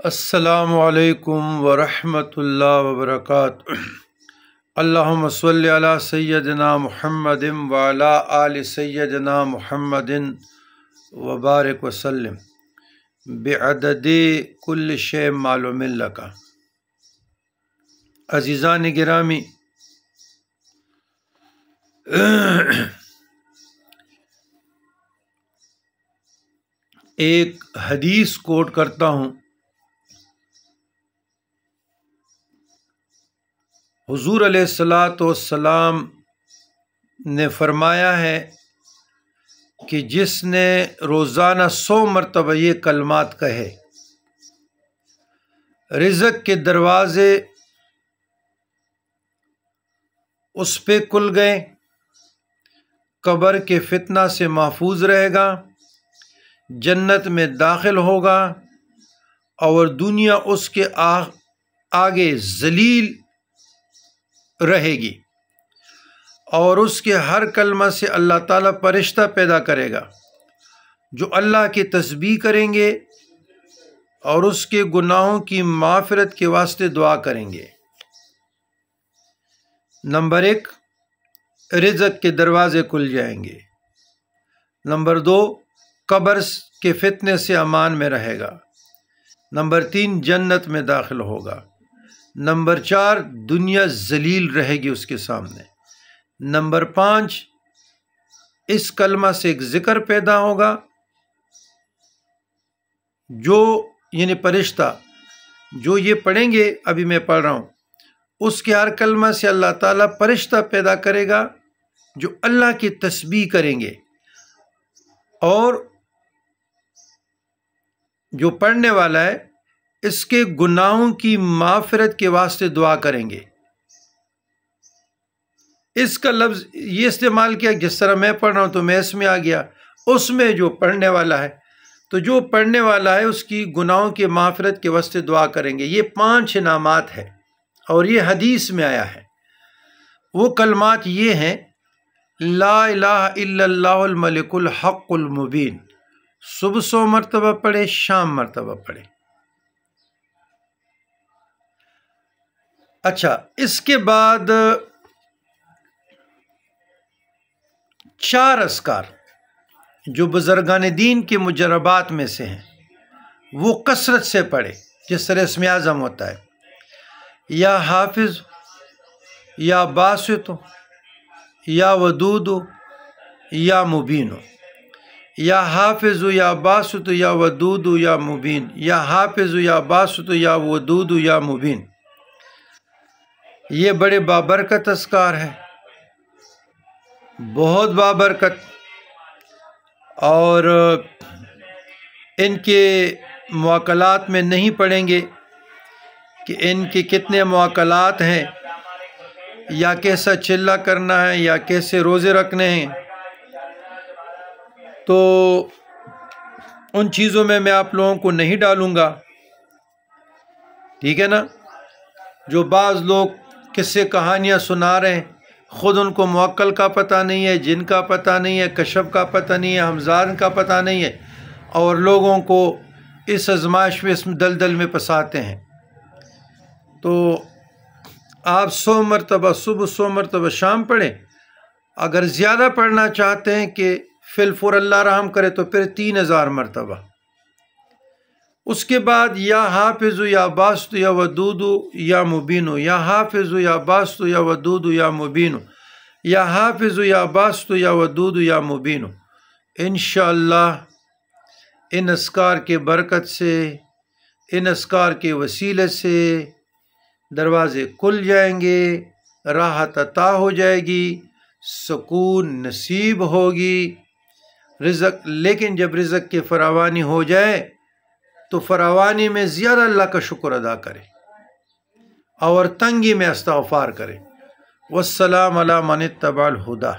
السلام علیکم ورحمۃ اللہ وبرکاتہ۔ اللہم صلی علی سیدنا محمد وعلی آل سیدنا محمد وبارک وسلم بعدد کل شیء معلوم لک۔ عزیزان گرامی، ایک حدیث کوٹ کرتا ہوں۔ حضور علیہ الصلاۃ والسلام نے فرمایا ہے کہ جس نے روزانہ 100 مرتبہ یہ کلمات کہے، رزق کے دروازے اس پہ کھل گئے، قبر کے فتنہ سے محفوظ رہے گا، جنت میں داخل ہوگا، اور دنیا اس کے آگے ذلیل رہے گی، اور اس کے ہر کلمہ سے اللہ تعالیٰ فرشتہ پیدا کرے گا جو اللہ کی تسبیح کریں گے اور اس کے گناہوں کی معافرت کے واسطے دعا کریں گے۔ نمبر 1، رزق کے دروازے کھل جائیں گے۔ نمبر 2، قبر کے فتنے سے امان میں رہے گا۔ نمبر 3، جنت میں داخل ہوگا۔ نمبر 4، دنیا ذلیل رہے گی اس کے سامنے۔ نمبر 5، اس کلمہ سے ایک ذکر پیدا ہوگا جو یعنی فرشتہ جو یہ پڑھیں گے، ابھی میں پڑھ رہا ہوں، اس کے ہر کلمہ سے اللہ تعالیٰ فرشتہ پیدا کرے گا جو اللہ کی تسبیح کریں گے، اور جو پڑھنے والا ہے اس کے گناہوں کی معافرت کے واسطے دعا کریں گے۔ اس کا لفظ یہ استعمال کیا، جس طرح میں پڑھ رہا ہوں تو میں اس میں آ گیا، اس میں جو پڑھنے والا ہے، تو جو پڑھنے والا ہے اس کی گناہوں کی معافرت کے واسطے دعا کریں گے۔ یہ 5 انعامات ہیں، اور یہ حدیث میں آیا ہے۔ وہ کلمات یہ ہیں: لا الہ الا اللہ الملک الحق المبین، صبح 100 مرتبہ پڑھے، شام مرتبہ پڑھے۔ اچھا، اس کے بعد 4 اذکار جو بزرگان دین کے مجربات میں سے ہیں، وہ کثرت سے پڑھے، جس طرح اسم اعظم ہوتا ہے: یا حافظ، یا باسط، یا ودود، یا مبین، یا حافظ، یا باسط، یا ودود، یا مبین، یا حافظ، یا باسط، یا ودود، یا مبین۔ یہ بڑے بابرکت اذکار ہیں، بہت بابرکت، اور ان کے موکلات میں نہیں پڑھیں گے کہ ان کے کتنے موکلات ہیں، یا کیسا چلہ کرنا ہے، یا کیسے روزے رکھنے ہیں، تو ان چیزوں میں آپ لوگوں کو نہیں ڈالوں گا، ٹھیک ہے نا؟ جو بعض لوگ قصے کہانیاں سنا رہے ہیں، خود ان کو موکل کا پتہ نہیں ہے، جن کا پتہ نہیں ہے، کشف کا پتہ نہیں ہے، ہمزاد کا پتہ نہیں ہے، اور لوگوں کو اس آزمائش میں، اس دلدل میں پھنساتے ہیں۔ تو آپ 100 مرتبہ صبح، 100 مرتبہ شام پڑھیں۔ اگر زیادہ پڑھنا چاہتے ہیں کہ فی الفور اللہ رحم کرے، تو پھر 3000 مرتبہ۔ اس کے بعد یا حافظ، یا باسط، یا ودود، یا مبین، یا حافظ، یا باسط، یا ودود، یا مبین، یا حافظ، یا باسط، یا ودود، یا مبین۔ انشاءاللہ ان اذکار کے برکت سے، ان اذکار کے وسیلے سے دروازے کھل جائیں گے، راحت عطا ہو جائے گی، سکون نصیب ہوگی، رزق۔ لیکن جب رزق کی فراوانی ہو جائے تو فراوانی میں زیادہ اللہ کا شکر ادا کرے، اور تنگی میں استغفار کرے۔ والسلام علی من اتبع الہدی۔